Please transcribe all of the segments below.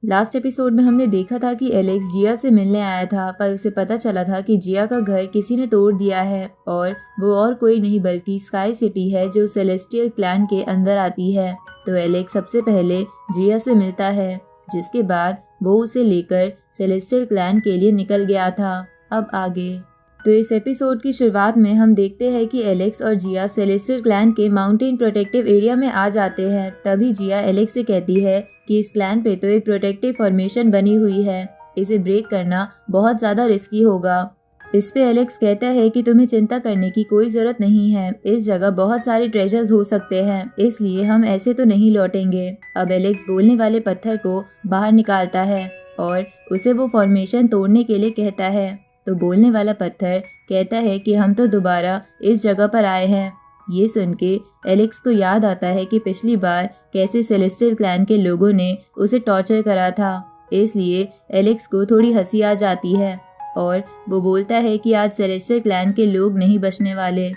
Last episode में हमने देखा था कि एलेक्स जिया से मिलने आया था, पर उसे पता चला था कि जिया का घर किसी ने तोड़ दिया है और वो और कोई नहीं बल्कि स्काई सिटी है जो सेलेस्टियल क्लैन के अंदर आती है। तो एलेक्स सबसे पहले जिया से मिलता है, जिसके बाद वो उसे लेकर सेलेस्टियल क्लैन के लिए निकल गया था। अब आगे तो इस एपिसोड की शुरुआत में हम देखते हैं कि एलेक्स और जिया सेलेस्टियल क्लैन के माउंटेन प्रोटेक्टिव एरिया में आ जाते हैं। तभी जिया एलेक्स से कहती है कि इस क्लैन पे तो एक प्रोटेक्टिव फॉर्मेशन बनी हुई है, इसे ब्रेक करना बहुत ज्यादा रिस्की होगा। इस पे एलेक्स कहता है कि तुम्हें चिंता करने की कोई जरूरत नहीं है, इस जगह बहुत सारे ट्रेजर्स हो सकते हैं, इसलिए हम ऐसे तो नहीं लौटेंगे। अब एलेक्स बोलने वाले पत्थर को बाहर निकालता है और उसे वो फॉर्मेशन तोड़ने के लिए कहता है। तो बोलने वाला पत्थर कहता है कि हम तो दोबारा इस जगह पर आए हैं। ये सुन के एलेक्स को याद आता है कि पिछली बार कैसे सेलेस्टियल क्लैन के लोगों ने उसे टॉर्चर करा था, इसलिए एलेक्स को थोड़ी हंसी आ जाती है और वो बोलता है कि आज सेलेस्टियल क्लैन के लोग नहीं बचने वाले।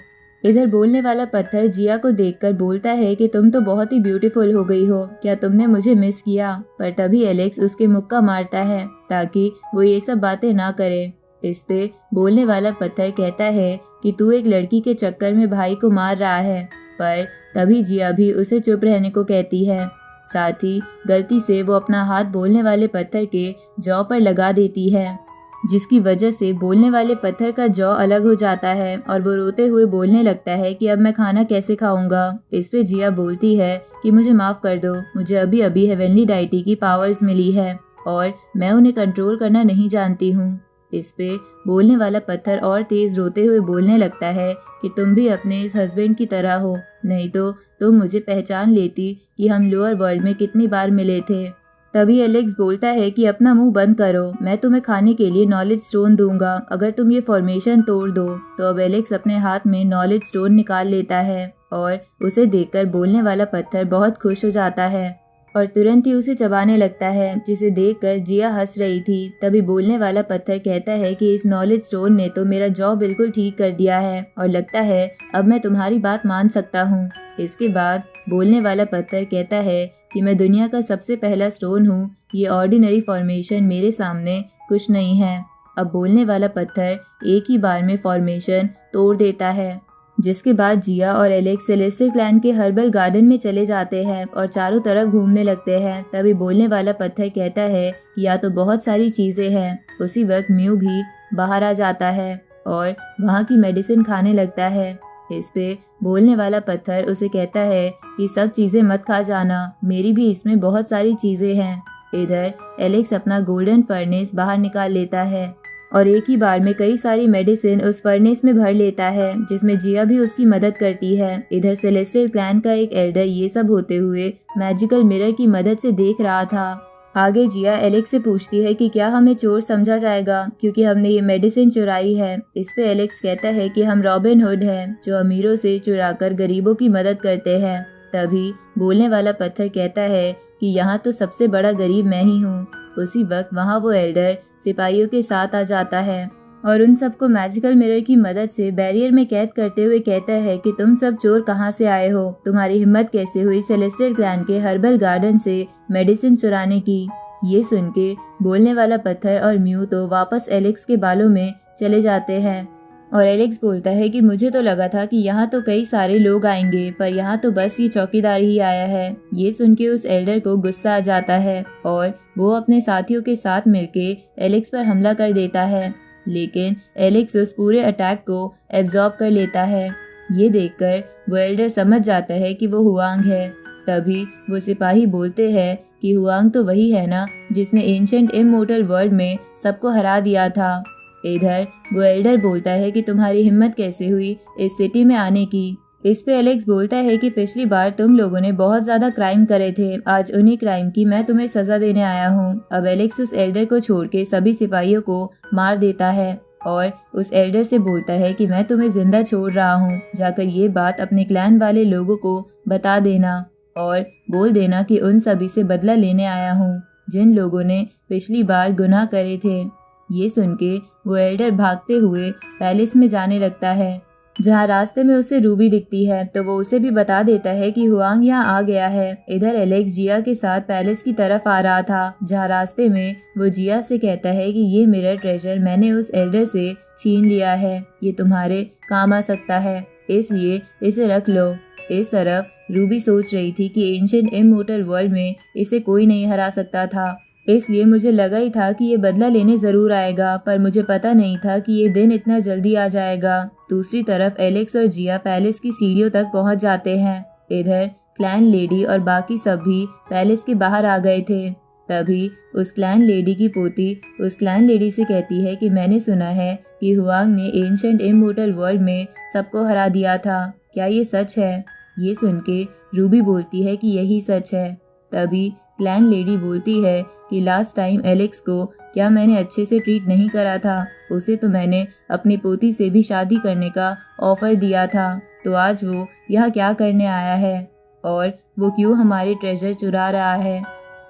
इधर बोलने वाला पत्थर जिया को देखकर बोलता है कि तुम तो बहुत ही ब्यूटीफुल हो गई हो, क्या तुमने मुझे मिस किया? पर तभी एलेक्स उसके मुक्का मारता है ताकि वो ये सब बातें ना करे। इस पे बोलने वाला पत्थर कहता है कि तू एक लड़की के चक्कर में भाई को मार रहा है, पर तभी जिया भी उसे चुप रहने को कहती है। साथ ही गलती से वो अपना हाथ बोलने वाले पत्थर के जॉ पर लगा देती है, जिसकी वजह से बोलने वाले पत्थर का जॉ अलग हो जाता है और वो रोते हुए बोलने लगता है कि अब मैं खाना कैसे खाऊंगा। इस पे जिया बोलती है कि मुझे माफ कर दो, मुझे अभी अभी हेवनली डाइटी की पावर्स मिली है और मैं उन्हें कंट्रोल करना नहीं जानती हूँ। इस पे बोलने वाला पत्थर और तेज रोते हुए बोलने लगता है कि तुम भी अपने इस हस्बैंड की तरह हो, नहीं तो तुम मुझे पहचान लेती कि हम लोअर वर्ल्ड में कितनी बार मिले थे। तभी एलेक्स बोलता है कि अपना मुंह बंद करो, मैं तुम्हें खाने के लिए नॉलेज स्टोन दूंगा अगर तुम ये फॉर्मेशन तोड़ दो। तो अब एलेक्स अपने हाथ में नॉलेज स्टोन निकाल लेता है और उसे देखकर बोलने वाला पत्थर बहुत खुश हो जाता है और तुरंत ही उसे चबाने लगता है, जिसे देखकर जिया हंस रही थी। तभी बोलने वाला पत्थर कहता है कि इस नॉलेज स्टोन ने तो मेरा जॉ बिल्कुल ठीक कर दिया है और लगता है अब मैं तुम्हारी बात मान सकता हूँ। इसके बाद बोलने वाला पत्थर कहता है कि मैं दुनिया का सबसे पहला स्टोन हूँ, ये ऑर्डिनरी फॉर्मेशन मेरे सामने कुछ नहीं है। अब बोलने वाला पत्थर एक ही बार में फॉर्मेशन तोड़ देता है, जिसके बाद जिया और एलेक्स सेलेस्टियल क्लैन के हर्बल गार्डन में चले जाते हैं और चारों तरफ घूमने लगते हैं। तभी बोलने वाला पत्थर कहता है कि या तो बहुत सारी चीजें हैं। उसी वक्त म्यू भी बाहर आ जाता है और वहाँ की मेडिसिन खाने लगता है। इस पे बोलने वाला पत्थर उसे कहता है कि सब चीजें मत खा जाना, मेरी भी इसमें बहुत सारी चीजें हैं। इधर एलेक्स अपना गोल्डन फर्नेस बाहर निकाल लेता है और एक ही बार में कई सारी मेडिसिन उस फर्नेस में भर लेता है, जिसमें जिया भी उसकी मदद करती है। इधर सेलेस्टियल क्लैन का एक एल्डर ये सब होते हुए मैजिकल मिरर की मदद से देख रहा था। आगे जिया एलेक्स से पूछती है कि क्या हमें चोर समझा जाएगा क्योंकि हमने ये मेडिसिन चुराई है। इस पे एलेक्स कहता है कि हम रॉबिन हुड हैं, जो अमीरों से चुराकर गरीबों की मदद करते हैं। तभी बोलने वाला पत्थर कहता है कि यहाँ तो सबसे बड़ा गरीब मैं ही हूँ। उसी वक्त वहाँ वो एल्डर सिपाहियों के साथ आ जाता है और उन सबको मैजिकल मिरर की मदद से बैरियर में कैद करते हुए कहता है कि तुम सब चोर कहाँ से आए हो, तुम्हारी हिम्मत कैसे हुई सेलेस्टियल क्लैन के हर्बल गार्डन से मेडिसिन चुराने की। ये सुन के बोलने वाला पत्थर और म्यू तो वापस एलेक्स के बालों में चले जाते हैं और एलेक्स बोलता है कि मुझे तो लगा था कि यहाँ तो कई सारे लोग आएंगे, पर यहाँ तो बस ये चौकीदार ही आया है। ये सुन के उस एल्डर को गुस्सा आ जाता है और वो अपने साथियों के साथ मिलके एलेक्स पर हमला कर देता है, लेकिन एलेक्स उस पूरे अटैक को एब्जॉर्ब कर लेता है। ये देखकर वो एल्डर समझ जाता है कि वो हुआंग है। तभी वो सिपाही बोलते हैं कि हुआंग तो वही है ना जिसने एंशिएंट इमोर्टल वर्ल्ड में सबको हरा दिया था। इधर वो एल्डर बोलता है कि तुम्हारी हिम्मत कैसे हुई इस सिटी में आने की। इस पे एलेक्स बोलता है कि पिछली बार तुम लोगों ने बहुत ज्यादा क्राइम करे थे, आज उन्हीं क्राइम की मैं तुम्हें सजा देने आया हूँ। अब एलेक्स उस एल्डर को छोड़ के सभी सिपाहियों को मार देता है और उस एल्डर से बोलता है कि मैं तुम्हें जिंदा छोड़ रहा हूँ, जाकर ये बात अपने क्लैन वाले लोगों को बता देना और बोल देना कि उन सभी से बदला लेने आया हूँ जिन लोगों ने पिछली बार गुनाह करे थे। ये सुन के वो एल्डर भागते हुए पैलेस में जाने लगता है जहाँ रास्ते में उसे रूबी दिखती है तो वो उसे भी बता देता है कि हुआंग यहाँ आ गया है। इधर एलेक्स जिया के साथ पैलेस की तरफ आ रहा था, जहाँ रास्ते में वो जिया से कहता है कि ये मिरर ट्रेजर मैंने उस एल्डर से छीन लिया है, ये तुम्हारे काम आ सकता है, इसलिए इसे रख लो। इस तरफ रूबी सोच रही थी कि एंशिएंट इमोर्टल वर्ल्ड में इसे कोई नहीं हरा सकता था, इसलिए मुझे लगा ही था कि ये बदला लेने जरूर आएगा, पर मुझे पता नहीं था कि ये दिन इतना जल्दी आ जाएगा। दूसरी तरफ एलेक्स और जिया पैलेस की सीढ़ियों तक पहुंच जाते हैं। इधर क्लैन लेडी और बाकी सब भी पैलेस के बाहर आ गए थे। तभी उस क्लैन लेडी की पोती उस क्लैन लेडी से कहती है कि मैंने सुना है कि हुआंग ने एंशिएंट इमोर्टल वर्ल्ड में सबको हरा दिया था, क्या ये सच है? ये सुन के रूबी बोलती है कि यही सच है। तभी क्लैन लेडी बोलती है कि लास्ट टाइम एलेक्स को क्या मैंने अच्छे से ट्रीट नहीं करा था, उसे तो मैंने अपनी पोती से भी शादी करने का ऑफर दिया था, तो आज वो यहाँ क्या करने आया है और वो क्यों हमारे ट्रेजर चुरा रहा है।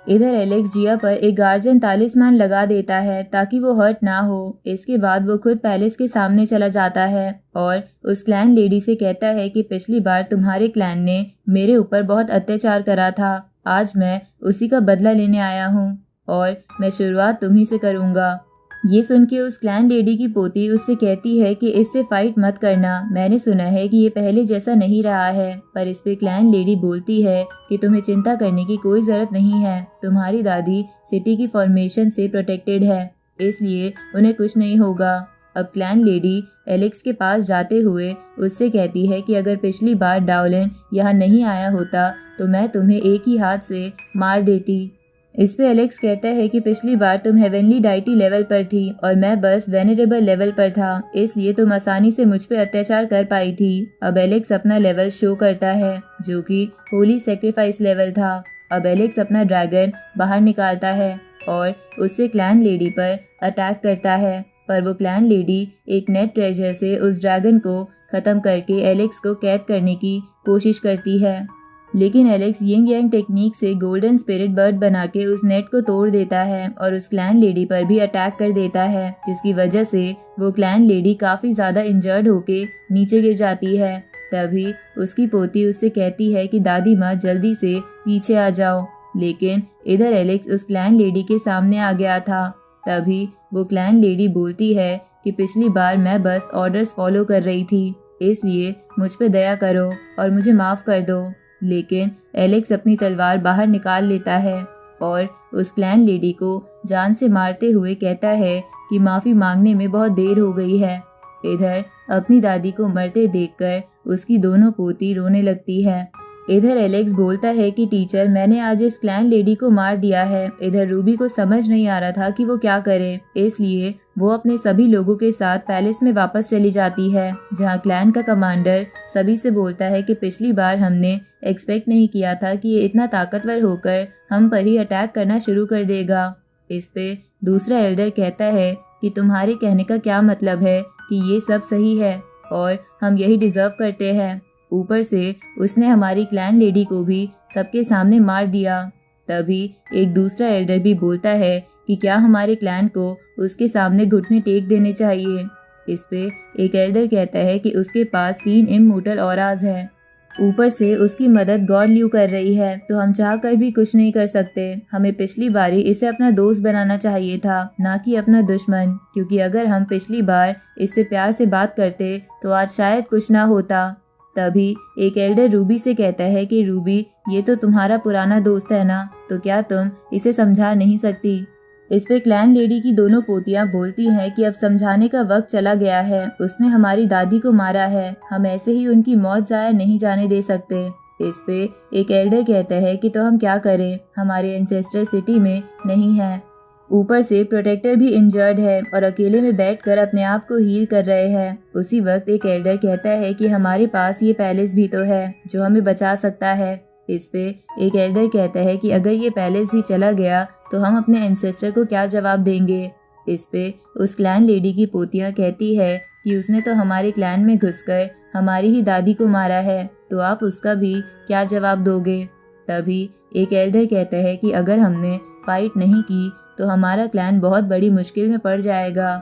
इधर एलेक्स जिया पर एक गार्जियन तालिस्मान लगा देता है ताकि वो हर्ट ना हो। इसके बाद वो खुद पैलेस के सामने चला जाता है और उस क्लैन लेडी से कहता है कि पिछली बार तुम्हारे क्लैन ने मेरे ऊपर बहुत अत्याचार करा था, आज मैं उसी का बदला लेने आया हूँ और मैं शुरुआत तुम्ही से करूँगा। ये सुन के उस क्लैन लेडी की पोती उससे कहती है कि इससे फाइट मत करना, मैंने सुना है कि ये पहले जैसा नहीं रहा है। पर इस पे क्लैन लेडी बोलती है कि तुम्हें चिंता करने की कोई जरूरत नहीं है, तुम्हारी दादी सिटी की फॉर्मेशन से प्रोटेक्टेड है, इसलिए उन्हें कुछ नहीं होगा। अब क्लैन लेडी एलेक्स के पास जाते हुए उससे कहती है कि अगर पिछली बार डाउलिन यहाँ नहीं आया होता तो मैं तुम्हें एक ही हाथ से मार देती। इस पे एलेक्स कहता है कि पिछली बार तुम हेवनली डाइटी लेवल पर थी और मैं बस वेनेरेबल लेवल पर था, इसलिए तुम आसानी से मुझ पे अत्याचार कर पाई थी। अब एलेक्स अपना लेवल शो करता है जो कि होली सेक्रीफाइस लेवल था। अब एलेक्स अपना ड्रैगन बाहर निकालता है और उससे क्लैन लेडी पर अटैक करता है, पर वो क्लैन लेडी एक नेट ट्रेजर से उस ड्रैगन को खत्म करके एलेक्स को कैद करने की कोशिश करती है। लेकिन एलेक्स यिंग यांग टेक्निक से गोल्डन स्पिरिट बर्ड बना के उस नेट को तोड़ देता है और उस क्लैन लेडी पर भी अटैक कर देता है, जिसकी वजह से वो क्लैन लेडी काफी ज्यादा इंजर्ड होके नीचे गिर जाती है। तभी उसकी पोती उससे कहती है कि दादी माँ जल्दी से पीछे आ जाओ, लेकिन इधर एलेक्स उस क्लैन लेडी के सामने आ गया था। तभी वो क्लैन लेडी बोलती है कि पिछली बार मैं बस ऑर्डर्स फॉलो कर रही थी, इसलिए मुझ पे दया करो और मुझे माफ कर दो। लेकिन एलेक्स अपनी तलवार बाहर निकाल लेता है और उस क्लैन लेडी को जान से मारते हुए कहता है कि माफी मांगने में बहुत देर हो गई है। इधर अपनी दादी को मरते देखकर उसकी दोनों पोती रोने लगती है। इधर एलेक्स बोलता है कि टीचर मैंने आज इस क्लैन लेडी को मार दिया है। इधर रूबी को समझ नहीं आ रहा था कि वो क्या करे, इसलिए वो अपने सभी लोगों के साथ पैलेस में वापस चली जाती है, जहां क्लैन का कमांडर सभी से बोलता है कि पिछली बार हमने एक्सपेक्ट नहीं किया था कि ये इतना ताकतवर होकर हम पर ही अटैक करना शुरू कर देगा। इस पे दूसरा एल्डर कहता है कि तुम्हारे कहने का क्या मतलब है कि ये सब सही है और हम यही डिजर्व करते हैं, ऊपर से उसने हमारी क्लैन लेडी को भी सबके सामने मार दिया। तभी एक दूसरा एल्डर भी बोलता है कि क्या हमारे क्लैन को उसके सामने घुटने टेक देने चाहिए। इस पे एक एल्डर कहता है कि उसके पास 3 इमोर्टल ऑराज है, ऊपर से उसकी मदद गॉड ल्यू कर रही है, तो हम चाह कर भी कुछ नहीं कर सकते। हमें पिछली बारी इसे अपना दोस्त बनाना चाहिए था, ना कि अपना दुश्मन, क्योंकि अगर हम पिछली बार इससे प्यार से बात करते तो आज शायद कुछ ना होता। तभी एक एल्डर रूबी से कहता है कि रूबी ये तो तुम्हारा पुराना दोस्त है ना, तो क्या तुम इसे समझा नहीं सकती। इस पे क्लैन लेडी की दोनों पोतियां बोलती हैं कि अब समझाने का वक्त चला गया है, उसने हमारी दादी को मारा है, हम ऐसे ही उनकी मौत जाया नहीं जाने दे सकते। इस पे एक एल्डर कहता है कि तो हम क्या करें, हमारे एंसेस्टर सिटी में नहीं है, ऊपर से प्रोटेक्टर भी इंजर्ड है और अकेले में बैठकर अपने आप को हील कर रहे हैं। उसी वक्त एक एल्डर कहता है कि हमारे पास ये पैलेस भी तो है जो हमें बचा सकता है। इस पे एक एल्डर कहता है कि अगर ये पैलेस भी चला गया तो हम अपने एंसेस्टर को क्या जवाब देंगे। इस पे उस क्लैन लेडी की पोतियां कहती है कि उसने तो हमारे क्लैन में घुसकर हमारी ही दादी को मारा है, तो आप उसका भी क्या जवाब दोगे। तभी एक एल्डर कहता है कि अगर हमने फाइट नहीं की तो हमारा क्लैन बहुत बड़ी मुश्किल में पड़ जाएगा।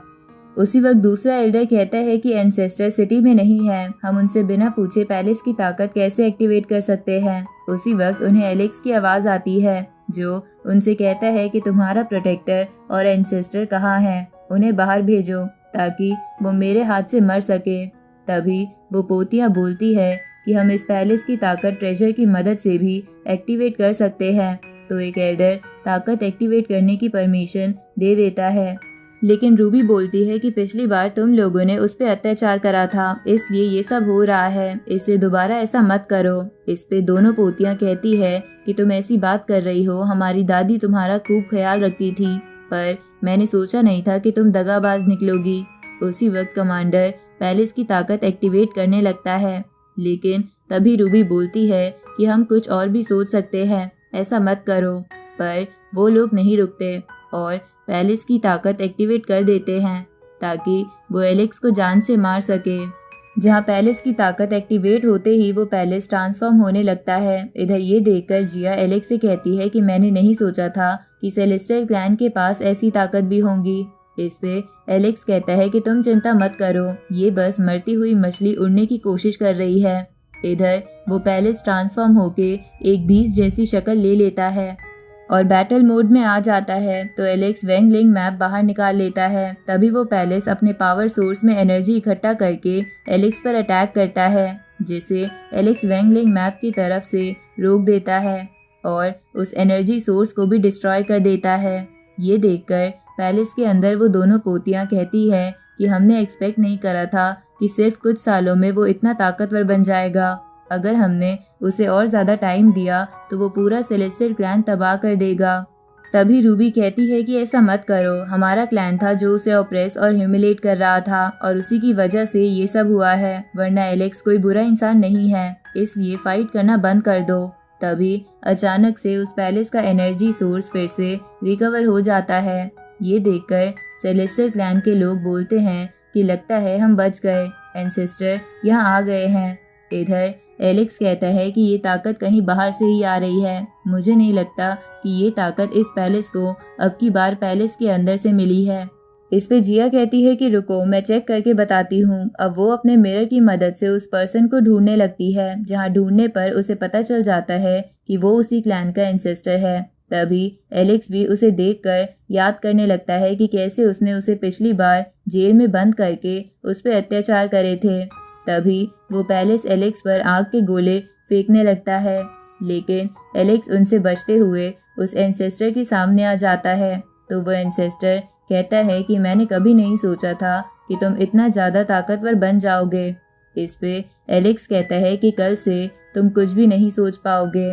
उसी वक्त दूसरा एल्डर कहता है कि एंसेस्टर सिटी में नहीं है, हम उनसे बिना पूछे पैलेस की ताकत कैसे एक्टिवेट कर सकते हैं। उसी वक्त उन्हें एलेक्स की आवाज़ आती है जो उनसे कहता है कि तुम्हारा प्रोटेक्टर और एंसेस्टर कहाँ हैं, उन्हें बाहर भेजो ताकि वो मेरे हाथ से मर सके। तभी वो पोतियाँ बोलती है कि हम इस पैलेस की ताकत ट्रेजर की मदद से भी एक्टिवेट कर सकते हैं। तो एक एल्डर ताकत एक्टिवेट करने की परमिशन दे देता है, लेकिन रूबी बोलती है कि पिछली बार तुम लोगों ने उस पर अत्याचार करा था, इसलिए ये सब हो रहा है, इसलिए दोबारा ऐसा मत करो। इस पे दोनों पोतियाँ कहती है कि तुम ऐसी बात कर रही हो, हमारी दादी तुम्हारा खूब ख्याल रखती थी, पर मैंने सोचा नहीं था कि तुम दगाबाज निकलोगी। उसी वक्त कमांडर पैलेस की ताकत एक्टिवेट करने लगता है, लेकिन तभी रूबी बोलती है कि हम कुछ और भी सोच सकते हैं, ऐसा मत करो। पर वो लोग नहीं रुकते और पैलेस की ताकत एक्टिवेट कर देते हैं ताकि वो एलेक्स को जान से मार सके। जहाँ पैलेस की ताकत एक्टिवेट होते ही वो पैलेस ट्रांसफॉर्म होने लगता है। इधर ये देखकर जिया एलेक्स से कहती है कि मैंने नहीं सोचा था कि सेलेस्टियल क्लैन के पास ऐसी ताकत भी होंगी। इस पे एलेक्स कहता है कि तुम चिंता मत करो, ये बस मरती हुई मछली उड़ने की कोशिश कर रही है। इधर वो पैलेस ट्रांसफॉर्म होके एक बीस्ट जैसी शक्ल ले लेता है और बैटल मोड में आ जाता है। तो एलेक्स वेंगलिंग मैप बाहर निकाल लेता है। तभी वो पैलेस अपने पावर सोर्स में एनर्जी इकट्ठा करके एलेक्स पर अटैक करता है, जिसे एलेक्स वेंगलिंग मैप की तरफ से रोक देता है और उस एनर्जी सोर्स को भी डिस्ट्रॉय कर देता है। ये देखकर पैलेस के अंदर वो दोनों पोतियाँ कहती है कि हमने एक्सपेक्ट नहीं करा था कि सिर्फ कुछ सालों में वो इतना ताकतवर बन जाएगा। अगर हमने उसे और ज़्यादा टाइम दिया तो वो पूरा सेलेस्टियल क्लैन तबाह कर देगा। तभी रूबी कहती है कि ऐसा मत करो, हमारा क्लैन था जो उसे ऑप्रेस और ह्यूमिलेट कर रहा था और उसी की वजह से ये सब हुआ है, वरना एलेक्स कोई बुरा इंसान नहीं है, इसलिए फाइट करना बंद कर दो। तभी अचानक से उस पैलेस का एनर्जी सोर्स फिर से रिकवर हो जाता है। ये देखकर सेलेस्टियल क्लैन के लोग बोलते हैं कि लगता है हम बच गए, एंसेस्टर यहाँ आ गए हैं। इधर एलेक्स कहता है कि ये ताकत कहीं बाहर से ही आ रही है, मुझे नहीं लगता कि ये ताकत इस पैलेस को अब की बार पैलेस के अंदर से मिली है। इस पे जिया कहती है कि रुको, मैं चेक करके बताती हूँ। अब वो अपने मिरर की मदद से उस पर्सन को ढूंढने लगती है, जहाँ ढूंढने पर उसे पता चल जाता है कि वो उसी क्लैन का एंसेस्टर है। तभी एलेक्स भी उसे देखकर याद करने लगता है कि कैसे उसने उसे पिछली बार जेल में बंद करके उस पर अत्याचार करे थे। तभी वो पैलेस एलेक्स पर आग के गोले फेंकने लगता है, लेकिन एलेक्स उनसे बचते हुए उस एंसेस्टर के सामने आ जाता है। तो वो एंसेस्टर कहता है कि मैंने कभी नहीं सोचा था कि तुम इतना ज़्यादा ताकतवर बन जाओगे। इस पे एलेक्स कहता है कि कल से तुम कुछ भी नहीं सोच पाओगे।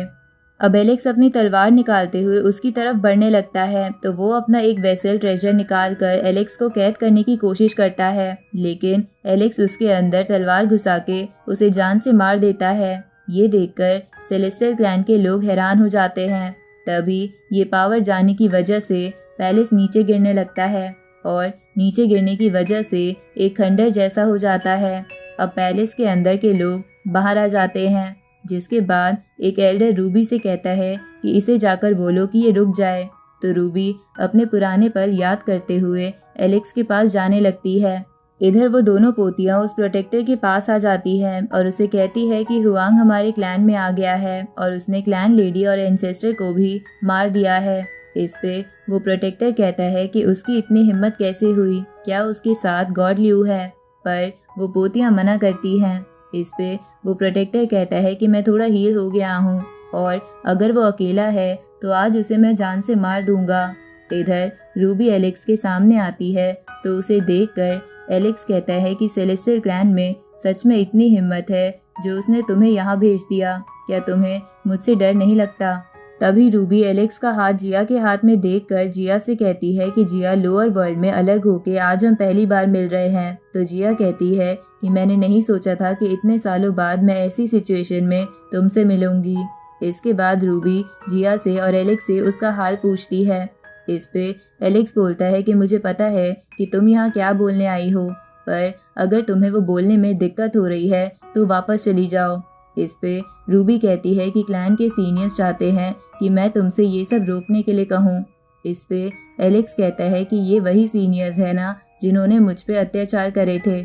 अब एलेक्स अपनी तलवार निकालते हुए उसकी तरफ बढ़ने लगता है, तो वो अपना एक वेसल ट्रेजर निकाल कर एलेक्स को कैद करने की कोशिश करता है, लेकिन एलेक्स उसके अंदर तलवार घुसा के उसे जान से मार देता है। ये देखकर सेलेस्टियल क्लैन के लोग हैरान हो जाते हैं। तभी ये पावर जाने की वजह से पैलेस नीचे गिरने लगता है और नीचे गिरने की वजह से एक खंडर जैसा हो जाता है। अब पैलेस के अंदर के लोग बाहर आ जाते हैं, जिसके बाद एक एल्डर रूबी से कहता है कि इसे जाकर बोलो कि ये रुक जाए। तो रूबी अपने पुराने पल याद करते हुए एलेक्स के पास जाने लगती है। इधर वो दोनों पोतियां उस प्रोटेक्टर के पास आ जाती हैं और उसे कहती है कि हुआंग हमारे क्लैन में आ गया है और उसने क्लैन लेडी और एंसेस्टर को भी मार दिया है। इस पे वो प्रोटेक्टर कहता है कि उसकी इतनी हिम्मत कैसे हुई, क्या उसके साथ गॉड लियू है, पर वो पोतियां मना करती हैं। इस पे वो प्रोटेक्टर कहता है कि मैं थोड़ा हील हो गया हूँ और अगर वो अकेला है तो आज उसे मैं जान से मार दूंगा। इधर रूबी एलेक्स के सामने आती है, तो उसे देखकर एलेक्स कहता है कि सेलेस्टियल क्लैन में सच में इतनी हिम्मत है जो उसने तुम्हें यहाँ भेज दिया, क्या तुम्हें मुझसे डर नहीं लगता। तभी रूबी एलेक्स का हाथ जिया के हाथ में देखकर जिया से कहती है कि जिया, लोअर वर्ल्ड में अलग होके आज हम पहली बार मिल रहे हैं। तो जिया कहती है कि मैंने नहीं सोचा था कि इतने सालों बाद मैं ऐसी सिचुएशन में तुमसे मिलूंगी। इसके बाद रूबी जिया से और एलेक्स से उसका हाल पूछती है। इस पे एलेक्स बोलता है कि मुझे पता है कि तुम यहाँ क्या बोलने आई हो, पर अगर तुम्हें वो बोलने में दिक्कत हो रही है तो वापस चली जाओ। इस पे रूबी कहती है कि क्लैन के सीनियर्स चाहते हैं कि मैं तुमसे ये सब रोकने के लिए कहूँ। इस पे एलेक्स कहता है कि ये वही सीनियर्स है ना जिन्होंने मुझ पे अत्याचार करे थे।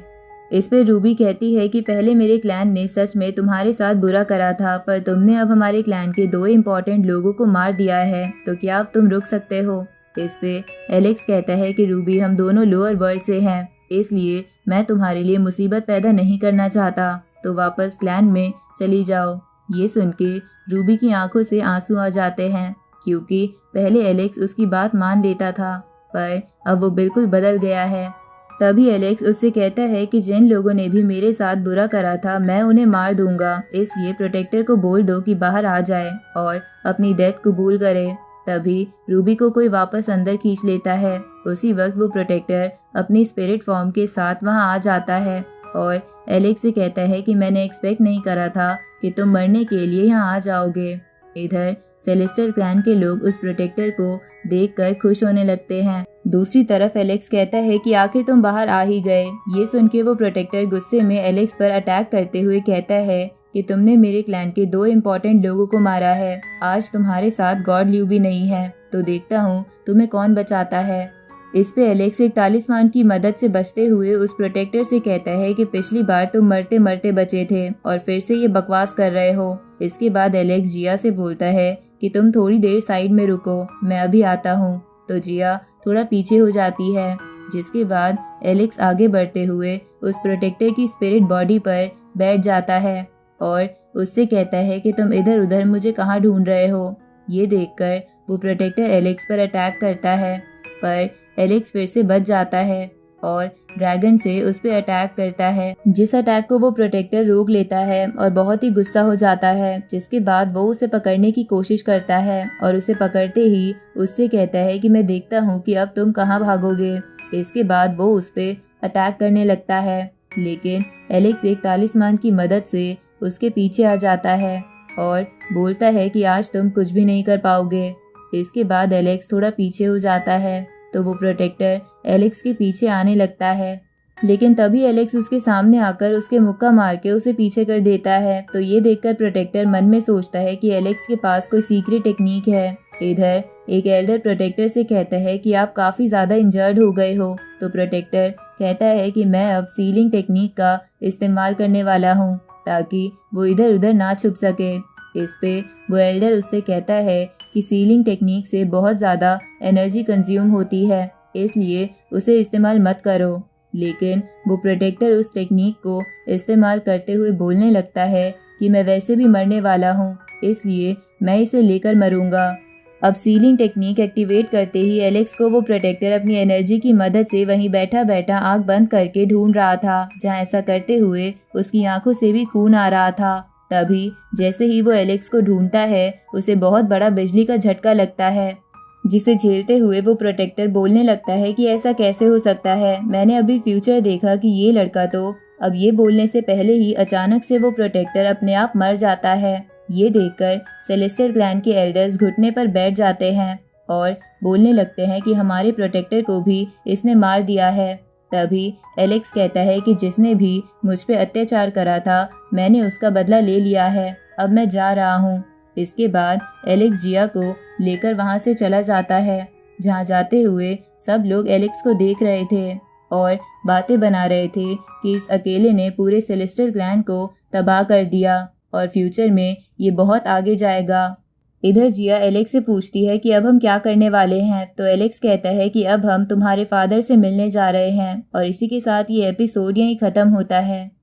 इस पे रूबी कहती है कि पहले मेरे क्लैन ने सच में तुम्हारे साथ बुरा करा था, पर तुमने अब हमारे क्लैन के 2 इम्पोर्टेंट लोगों को मार दिया है, तो क्या अब तुम रुक सकते हो? इस पे एलेक्स कहता है कि रूबी, हम दोनों लोअर वर्ल्ड से हैं, इसलिए मैं तुम्हारे लिए मुसीबत पैदा नहीं करना चाहता, तो वापस क्लैन में चली जाओ। ये सुन के रूबी की आंखों से आंसू आ जाते हैं, क्योंकि पहले एलेक्स उसकी बात मान लेता था, पर अब वो बिल्कुल बदल गया है। तभी एलेक्स उससे कहता है कि जिन लोगों ने भी मेरे साथ बुरा करा था मैं उन्हें मार दूंगा, इसलिए प्रोटेक्टर को बोल दो कि बाहर आ जाए और अपनी डेथ कबूल करे। तभी रूबी को कोई वापस अंदर खींच लेता है। उसी वक्त वो प्रोटेक्टर अपनी स्पिरिट फॉर्म के साथ वहां आ जाता है और एलेक्स से कहता है कि मैंने एक्सपेक्ट नहीं करा था कि तुम मरने के लिए यहाँ आ जाओगे। इधर सेलेस्टियल क्लैन के लोग उस प्रोटेक्टर को देखकर खुश होने लगते हैं। दूसरी तरफ एलेक्स कहता है कि आखिर तुम बाहर आ ही गए। ये सुन के वो प्रोटेक्टर गुस्से में एलेक्स पर अटैक करते हुए कहता है कि तुमने मेरे क्लैन के 2 इम्पोर्टेंट लोगों को मारा है, आज तुम्हारे साथ गॉड ल्यू भी नहीं है, तो देखता हूँ तुम्हें कौन बचाता है। इस पे एलेक्स एक तालिस्मान की मदद से बचते हुए उस प्रोटेक्टर से कहता है कि पिछली बार तुम मरते मरते बचे थे और फिर से ये बकवास कर रहे हो। इसके बाद एलेक्स जिया से बोलता है कि तुम थोड़ी देर साइड में रुको, मैं अभी आता हूँ। तो जिया थोड़ा पीछे हो जाती है, जिसके बाद एलेक्स आगे बढ़ते हुए उस प्रोटेक्टर की स्पिरिट बॉडी पर बैठ जाता है और उससे कहता है कि तुम इधर उधर मुझे कहाँ ढूंढ रहे हो। ये देखकर वो प्रोटेक्टर एलेक्स पर अटैक करता है, पर एलेक्स फिर से बच जाता है और ड्रैगन से उस पर अटैक करता है, जिस अटैक को वो प्रोटेक्टर रोक लेता है और बहुत ही गुस्सा हो जाता है। जिसके बाद वो उसे पकड़ने की कोशिश करता है और उसे पकड़ते ही उससे कहता है कि मैं देखता हूँ कि अब तुम कहाँ भागोगे। इसके बाद वो उस पर अटैक करने लगता है, लेकिन एलेक्स एक तालिस्मान की मदद से उसके पीछे आ जाता है और बोलता है कि आज तुम कुछ भी नहीं कर पाओगे। इसके बाद एलेक्स थोड़ा पीछे हो जाता है, तो वो प्रोटेक्टर एलेक्स के पीछे आने लगता है, लेकिन तभी एलेक्स उसके सामने आकर उसके मुक्का मार के उसे पीछे कर देता है। तो ये देखकर प्रोटेक्टर मन में सोचता है कि एलेक्स के पास कोई सीक्रेट टेक्निक है। इधर एक एल्डर प्रोटेक्टर से कहता है कि आप काफी ज्यादा इंजर्ड हो गए हो। तो प्रोटेक्टर कहता है कि मैं अब सीलिंग टेक्निक का इस्तेमाल करने वाला हूँ ताकि वो इधर उधर ना छुप सके। इस पे वो एल्डर उससे कहता है कि सीलिंग टेक्निक से बहुत ज़्यादा एनर्जी कंज्यूम होती है, इसलिए उसे इस्तेमाल मत करो। लेकिन वो प्रोटेक्टर उस टेक्निक को इस्तेमाल करते हुए बोलने लगता है कि मैं वैसे भी मरने वाला हूँ, इसलिए मैं इसे लेकर मरूंगा। अब सीलिंग टेक्निक एक्टिवेट करते ही एलेक्स को वो प्रोटेक्टर अपनी एनर्जी की मदद से वहीं बैठा बैठा आंख बंद करके ढूंढ रहा था, जहाँ ऐसा करते हुए उसकी आंखों से भी खून आ रहा था। तभी जैसे ही वो एलेक्स को ढूंढता है उसे बहुत बड़ा बिजली का झटका लगता है, जिसे झेलते हुए वो प्रोटेक्टर बोलने लगता है कि ऐसा कैसे हो सकता है, मैंने अभी फ्यूचर देखा कि ये लड़का तो। अब ये बोलने से पहले ही अचानक से वो प्रोटेक्टर अपने आप मर जाता है। ये देखकर सेलेस्टियल क्लैन के एल्डर्स घुटने पर बैठ जाते हैं और बोलने लगते हैं कि हमारे प्रोटेक्टर को भी इसने मार दिया है। तभी एलेक्स कहता है कि जिसने भी मुझ पे अत्याचार करा था मैंने उसका बदला ले लिया है, अब मैं जा रहा हूँ। इसके बाद एलेक्स जिया को लेकर वहाँ से चला जाता है, जहाँ जाते हुए सब लोग एलेक्स को देख रहे थे और बातें बना रहे थे कि इस अकेले ने पूरे सेलेस्टियल क्लैन को तबाह कर दिया और फ्यूचर में ये बहुत आगे जाएगा। इधर जिया एलेक्स से पूछती है कि अब हम क्या करने वाले हैं। तो एलेक्स कहता है कि अब हम तुम्हारे फादर से मिलने जा रहे हैं और इसी के साथ ये एपिसोड यहीं ख़त्म होता है।